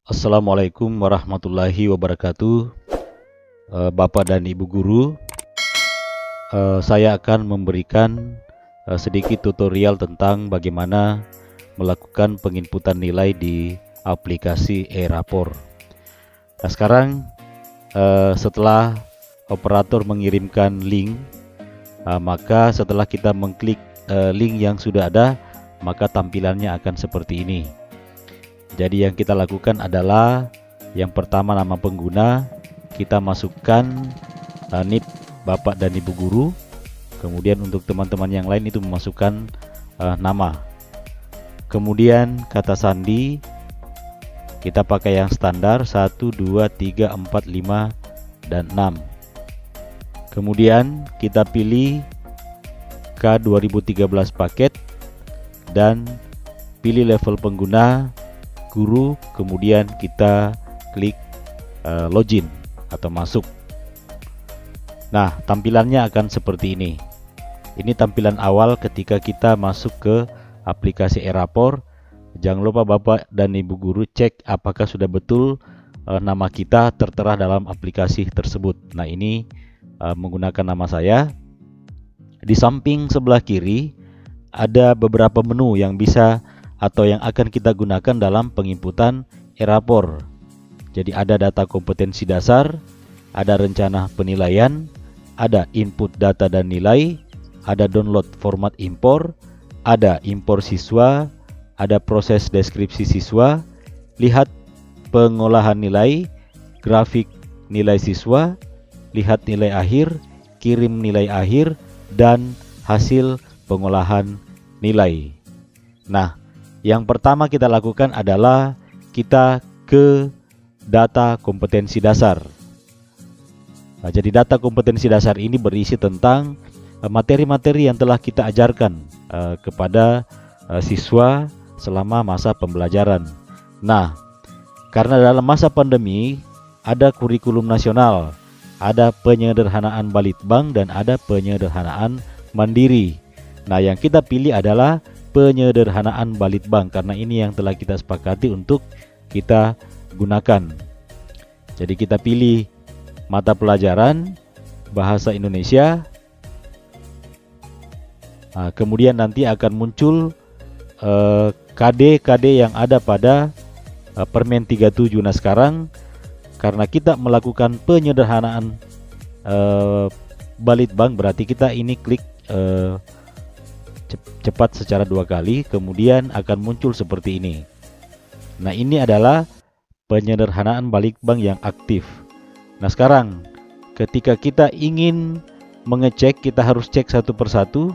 Assalamualaikum warahmatullahi wabarakatuh. Bapak dan Ibu guru, saya akan memberikan sedikit tutorial tentang bagaimana melakukan penginputan nilai di aplikasi e-rapor. Nah, sekarang setelah operator mengirimkan link, maka setelah kita mengklik link yang sudah ada, maka tampilannya akan seperti ini. Jadi yang kita lakukan adalah yang pertama, nama pengguna kita masukkan NIP Bapak dan Ibu guru. Kemudian untuk teman-teman yang lain itu memasukkan nama. Kemudian kata sandi kita pakai yang standar 1, 2, 3, 4, 5, dan 6. Kemudian kita pilih K2013 paket dan pilih level pengguna guru, kemudian kita klik login atau masuk. Nah, tampilannya akan seperti ini. Ini tampilan awal ketika kita masuk ke aplikasi e-rapor. Jangan lupa Bapak dan Ibu guru cek apakah sudah betul nama kita tertera dalam aplikasi tersebut. Nah, ini menggunakan nama saya. Di samping sebelah kiri ada beberapa menu yang bisa atau yang akan kita gunakan dalam penginputan e-rapor. Jadi ada data kompetensi dasar, ada rencana penilaian, ada input data dan nilai, ada download format impor, ada impor siswa, ada proses deskripsi siswa, lihat pengolahan nilai, grafik nilai siswa, lihat nilai akhir, kirim nilai akhir, dan hasil pengolahan nilai. Nah, yang pertama kita lakukan adalah kita ke data kompetensi dasar. Nah, jadi data kompetensi dasar ini berisi tentang materi-materi yang telah kita ajarkan kepada siswa selama masa pembelajaran. Nah, karena dalam masa pandemi ada kurikulum nasional, ada penyederhanaan Balitbang, dan ada penyederhanaan mandiri. Nah, yang kita pilih adalah penyederhanaan Balitbang karena ini yang telah kita sepakati untuk kita gunakan. Jadi kita pilih mata pelajaran bahasa Indonesia. Nah, kemudian nanti akan muncul KD yang ada pada Permen 37. Nah, sekarang karena kita melakukan penyederhanaan Balitbang, berarti kita ini klik cepat secara 2 kali, kemudian akan muncul seperti ini. Nah, ini adalah penyederhanaan Balitbang yang aktif. Nah, sekarang ketika kita ingin mengecek, kita harus cek satu persatu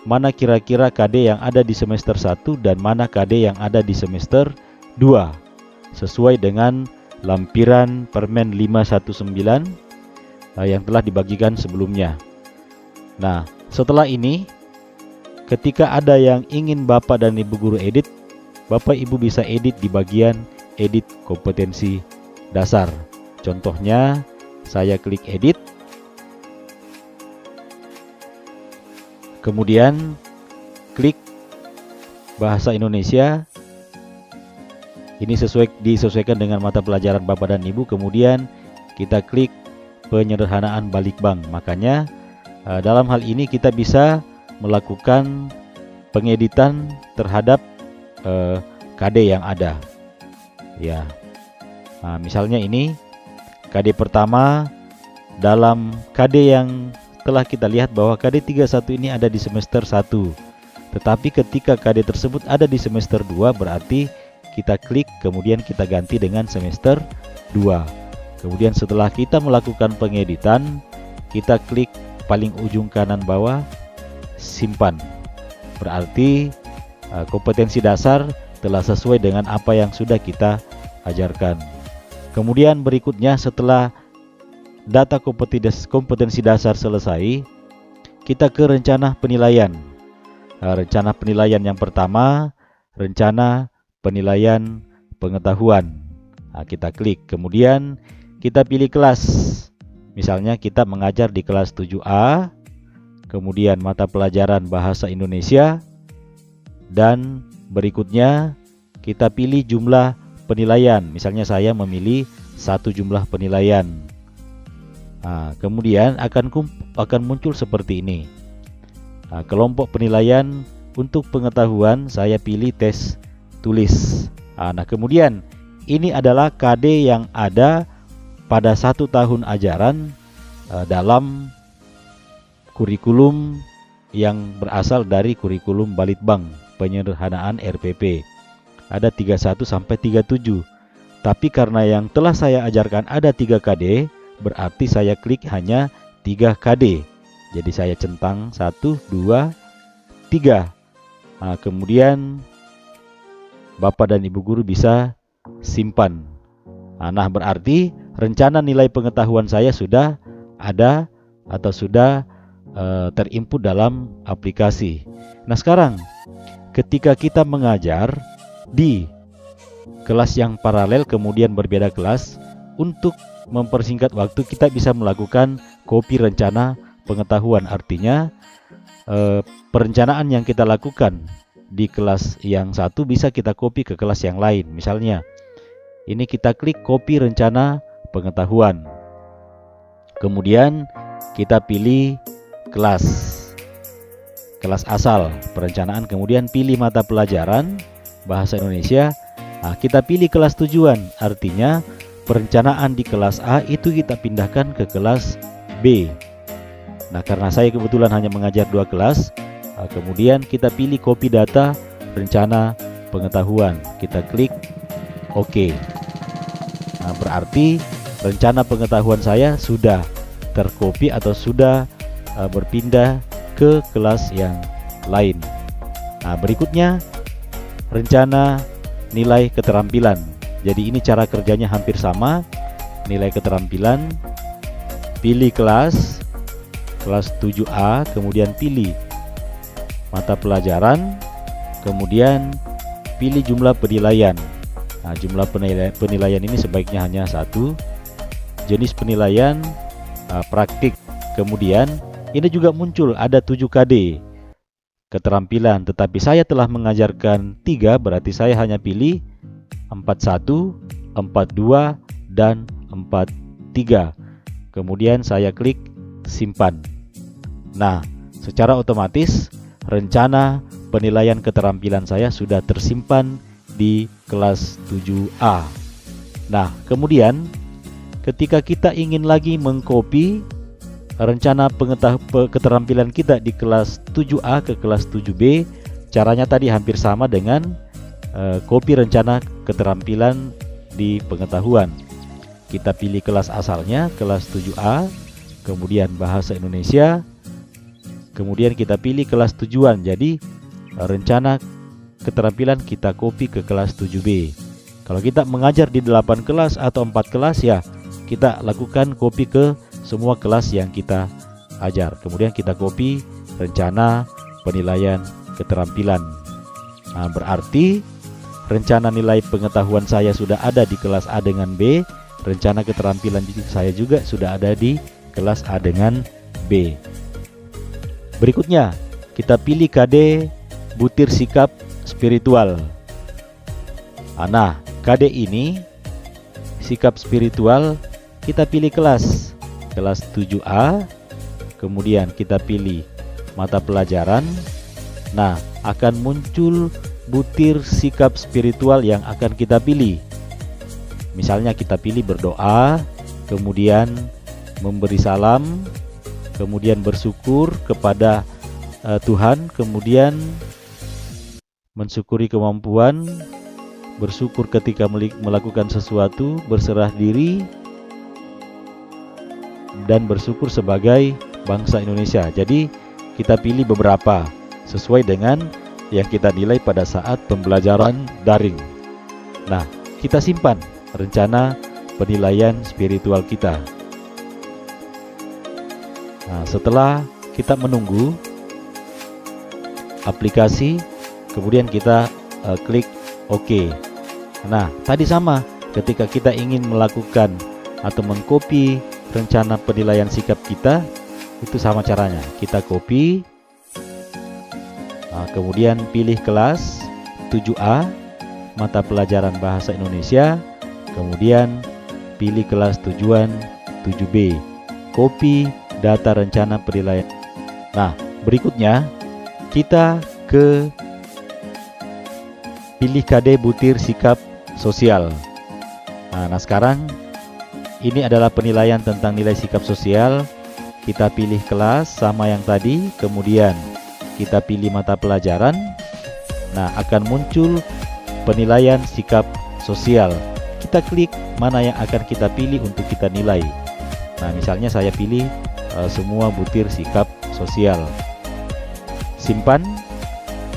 mana kira-kira KD yang ada di semester 1 dan mana KD yang ada di semester 2 sesuai dengan lampiran Permen 519 yang telah dibagikan sebelumnya. Nah, setelah ini ketika ada yang ingin Bapak dan Ibu guru edit, Bapak Ibu bisa edit di bagian edit kompetensi dasar. Contohnya, saya klik edit. Kemudian klik bahasa Indonesia. Ini disesuaikan dengan mata pelajaran Bapak dan Ibu. Kemudian kita klik penyederhanaan Balitbang. Makanya dalam hal ini kita bisa melakukan pengeditan terhadap KD yang ada. Ya. Nah, misalnya ini KD pertama, dalam KD yang telah kita lihat bahwa KD 31 ini ada di semester 1. Tetapi ketika KD tersebut ada di semester 2, berarti kita klik kemudian kita ganti dengan semester 2. Kemudian setelah kita melakukan pengeditan, kita klik paling ujung kanan bawah, simpan. Berarti kompetensi dasar telah sesuai dengan apa yang sudah kita ajarkan. Kemudian berikutnya, setelah data kompetensi dasar selesai, kita ke rencana penilaian. Rencana penilaian yang pertama, rencana penilaian pengetahuan. Nah, kita klik, kemudian kita pilih kelas. Misalnya kita mengajar di kelas 7A, kemudian mata pelajaran bahasa Indonesia, dan berikutnya kita pilih jumlah penilaian. Misalnya saya memilih satu jumlah penilaian. Nah, kemudian akan muncul seperti ini. Nah, kelompok penilaian untuk pengetahuan saya pilih tes tulis. Nah, kemudian ini adalah KD yang ada pada 1 tahun ajaran dalam kurikulum yang berasal dari kurikulum Balitbang penyederhanaan RPP. Ada 31 sampai 37. Tapi karena yang telah saya ajarkan ada 3 KD, berarti saya klik hanya 3 KD. Jadi saya centang 1, 2, 3. Nah, kemudian Bapak dan Ibu guru bisa simpan. Nah, berarti rencana nilai pengetahuan saya sudah ada atau sudah terinput dalam aplikasi. Nah, sekarang ketika kita mengajar di kelas yang paralel kemudian berbeda kelas, untuk mempersingkat waktu kita bisa melakukan copy rencana pengetahuan. Artinya perencanaan yang kita lakukan di kelas yang satu bisa kita copy ke kelas yang lain. Misalnya ini kita klik copy rencana pengetahuan, kemudian kita pilih kelas asal perencanaan, kemudian pilih mata pelajaran bahasa Indonesia. Nah, kita pilih kelas tujuan, artinya perencanaan di kelas A itu kita pindahkan ke kelas B. Nah, karena saya kebetulan hanya mengajar 2 kelas, kemudian kita pilih copy data rencana pengetahuan, kita klik OK. Nah, berarti rencana pengetahuan saya sudah tercopy atau sudah berpindah ke kelas yang lain. Nah, berikutnya rencana nilai keterampilan. Jadi ini cara kerjanya hampir sama. Nilai keterampilan, pilih kelas 7A, kemudian pilih mata pelajaran, kemudian pilih jumlah penilaian. Nah, jumlah penilaian ini sebaiknya hanya 1. Jenis penilaian praktik. Kemudian ini juga muncul ada 7 KD keterampilan, tetapi saya telah mengajarkan 3, berarti saya hanya pilih 41, 42, dan 43. Kemudian saya klik simpan. Nah, secara otomatis rencana penilaian keterampilan saya sudah tersimpan di kelas 7A. Nah, kemudian ketika kita ingin lagi mengcopy rencana keterampilan kita di kelas 7A ke kelas 7B, caranya tadi hampir sama dengan copy rencana keterampilan di pengetahuan. Kita pilih kelas asalnya, kelas 7A, kemudian bahasa Indonesia, kemudian kita pilih kelas tujuan. Jadi rencana keterampilan kita copy ke kelas 7B. Kalau kita mengajar di 8 kelas atau 4 kelas, ya kita lakukan copy ke semua kelas yang kita ajar. Kemudian kita copy rencana penilaian keterampilan. Nah, berarti rencana nilai pengetahuan saya sudah ada di kelas A dengan B. Rencana keterampilan saya juga sudah ada di kelas A dengan B. Berikutnya kita pilih KD butir sikap spiritual. Nah, KD ini sikap spiritual, kita pilih kelas 7A, kemudian kita pilih mata pelajaran. Nah, akan muncul butir sikap spiritual yang akan kita pilih. Misalnya kita pilih berdoa, kemudian memberi salam, kemudian bersyukur kepada Tuhan, kemudian mensyukuri kemampuan, bersyukur ketika melakukan sesuatu, berserah diri, dan bersyukur sebagai bangsa Indonesia. Jadi kita pilih beberapa sesuai dengan yang kita nilai pada saat pembelajaran daring. Nah, kita simpan rencana penilaian spiritual kita. Nah, setelah kita menunggu aplikasi, kemudian kita klik OK. Nah, tadi sama, ketika kita ingin melakukan atau mengcopy rencana penilaian sikap kita, itu sama caranya. Kita copy, kemudian pilih kelas 7A, mata pelajaran Bahasa Indonesia, kemudian pilih kelas tujuan 7B, copy data rencana penilaian. Nah, berikutnya kita ke pilih KD butir sikap sosial. Nah, sekarang ini adalah penilaian tentang nilai sikap sosial. Kita pilih kelas sama yang tadi, kemudian kita pilih mata pelajaran. Nah, akan muncul penilaian sikap sosial. Kita klik mana yang akan kita pilih untuk kita nilai. Nah, misalnya saya pilih semua butir sikap sosial. Simpan,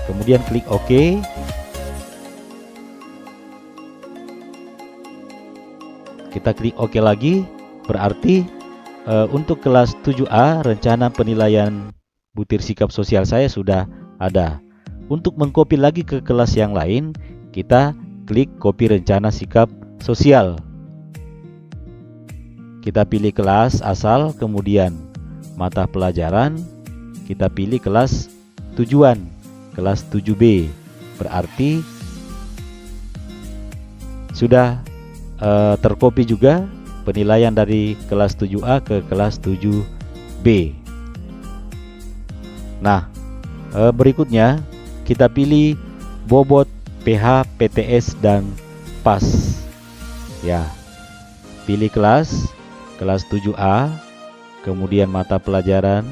kemudian klik OK. Kita klik OK lagi, berarti untuk kelas 7A rencana penilaian butir sikap sosial saya sudah ada. Untuk mengcopy lagi ke kelas yang lain, kita klik copy rencana sikap sosial. Kita pilih kelas asal, kemudian mata pelajaran, kita pilih kelas tujuan, kelas 7B. Berarti sudah tercopy juga penilaian dari kelas 7A ke kelas 7B. Nah, berikutnya kita pilih bobot, PH, PTS, dan PAS. Ya, pilih kelas 7A, kemudian mata pelajaran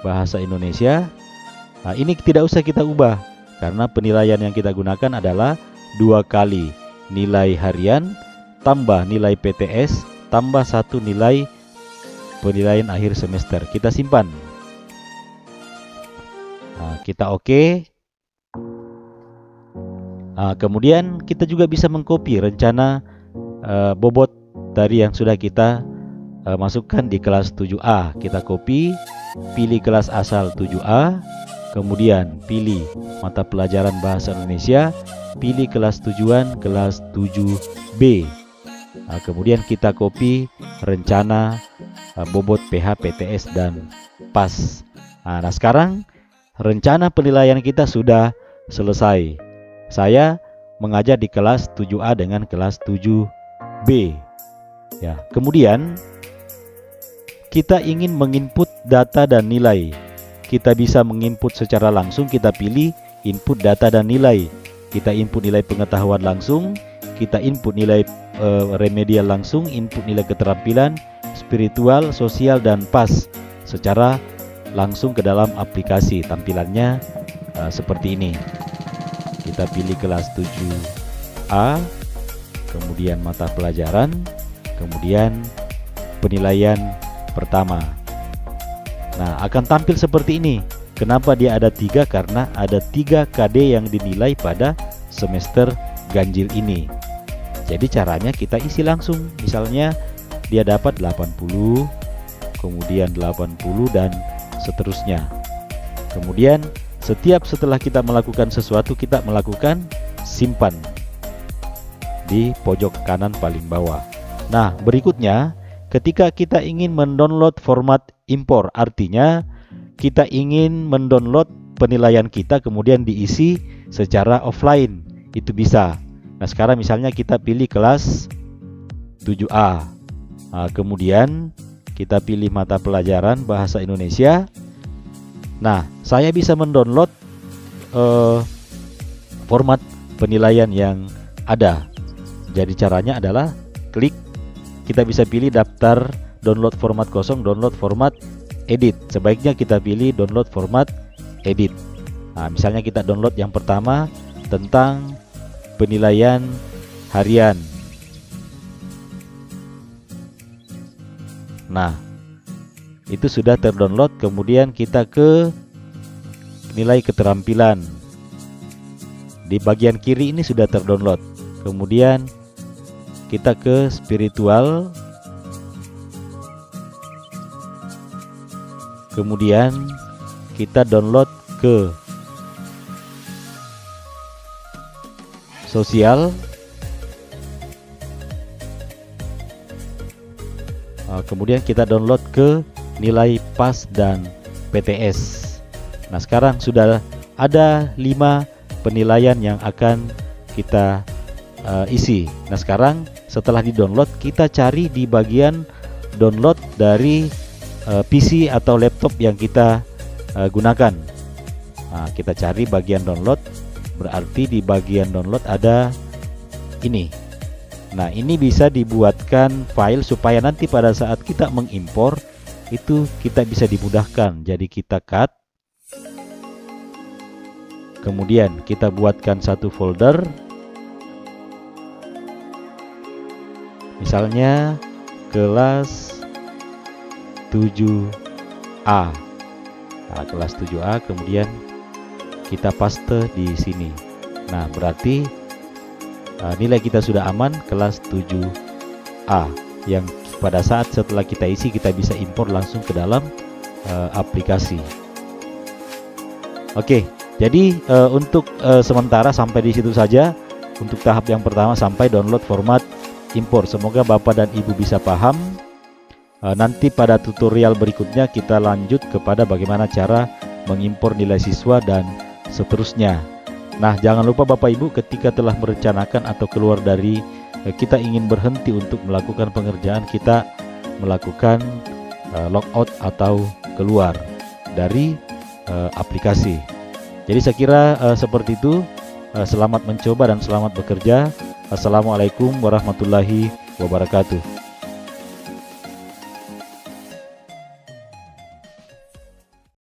Bahasa Indonesia. Nah, ini tidak usah kita ubah karena penilaian yang kita gunakan adalah 2 kali nilai harian tambah nilai PTS tambah 1 nilai penilaian akhir semester. Kita simpan. Nah, kita OK. Nah, kemudian kita juga bisa mengcopy rencana bobot dari yang sudah kita masukkan di kelas 7A. Kita copy, pilih kelas asal 7A, kemudian pilih mata pelajaran Bahasa Indonesia, pilih kelas tujuan kelas 7B. Nah, kemudian kita copy rencana bobot, PH, PTS, dan PAS. Nah, sekarang rencana penilaian kita sudah selesai. Saya mengajar di kelas 7A dengan kelas 7B. Ya, kemudian kita ingin menginput data dan nilai. Kita bisa menginput secara langsung, kita pilih input data dan nilai. Kita input nilai pengetahuan langsung, kita input nilai remedial langsung, input nilai keterampilan, spiritual, sosial, dan PAS secara langsung ke dalam aplikasi. Tampilannya seperti ini. Kita pilih kelas 7A, kemudian mata pelajaran, kemudian penilaian pertama. Nah, akan tampil seperti ini. Kenapa dia ada 3? Karena ada 3 KD yang dinilai pada semester ganjil ini. Jadi caranya kita isi langsung. Misalnya dia dapat 80, kemudian 80, dan seterusnya. Kemudian setelah kita melakukan sesuatu, kita melakukan simpan di pojok kanan paling bawah. Nah, berikutnya ketika kita ingin mendownload format impor, artinya kita ingin mendownload penilaian kita kemudian diisi secara offline, itu bisa. Nah, sekarang misalnya kita pilih kelas 7A. Nah, kemudian kita pilih mata pelajaran Bahasa Indonesia. Nah, saya bisa mendownload format penilaian yang ada. Jadi caranya adalah klik, kita bisa pilih daftar download format kosong, download format edit. Sebaiknya kita pilih download format edit. Nah, misalnya kita download yang pertama tentang penilaian harian. Nah, itu sudah terdownload. Kemudian kita ke nilai keterampilan. Di bagian kiri ini sudah terdownload. Kemudian kita ke spiritual. Kemudian kita download ke sosial. Kemudian kita download ke nilai PAS dan PTS. Nah, sekarang sudah ada 5 penilaian yang akan kita isi. Nah, sekarang setelah di-download, kita cari di bagian download dari PC atau laptop yang kita gunakan. Nah, kita cari bagian download, berarti di bagian download ada ini. Nah, ini bisa dibuatkan file supaya nanti pada saat kita mengimpor itu kita bisa dimudahkan. Jadi kita cut, kemudian kita buatkan satu folder, misalnya kelas 7A. Nah, kelas 7A, kemudian kita paste di sini. Nah, berarti nilai kita sudah aman, kelas 7A, yang pada saat setelah kita isi kita bisa impor langsung ke dalam aplikasi. Oke, jadi untuk sementara sampai di situ saja untuk tahap yang pertama, sampai download format impor. Semoga Bapak dan Ibu bisa paham. Nanti pada tutorial berikutnya kita lanjut kepada bagaimana cara mengimpor nilai siswa dan seterusnya. Nah, jangan lupa Bapak Ibu, ketika telah merencanakan atau keluar dari kita ingin berhenti untuk melakukan pengerjaan, kita melakukan logout atau keluar dari aplikasi. Jadi saya kira seperti itu. Selamat mencoba dan selamat bekerja. Assalamualaikum warahmatullahi wabarakatuh.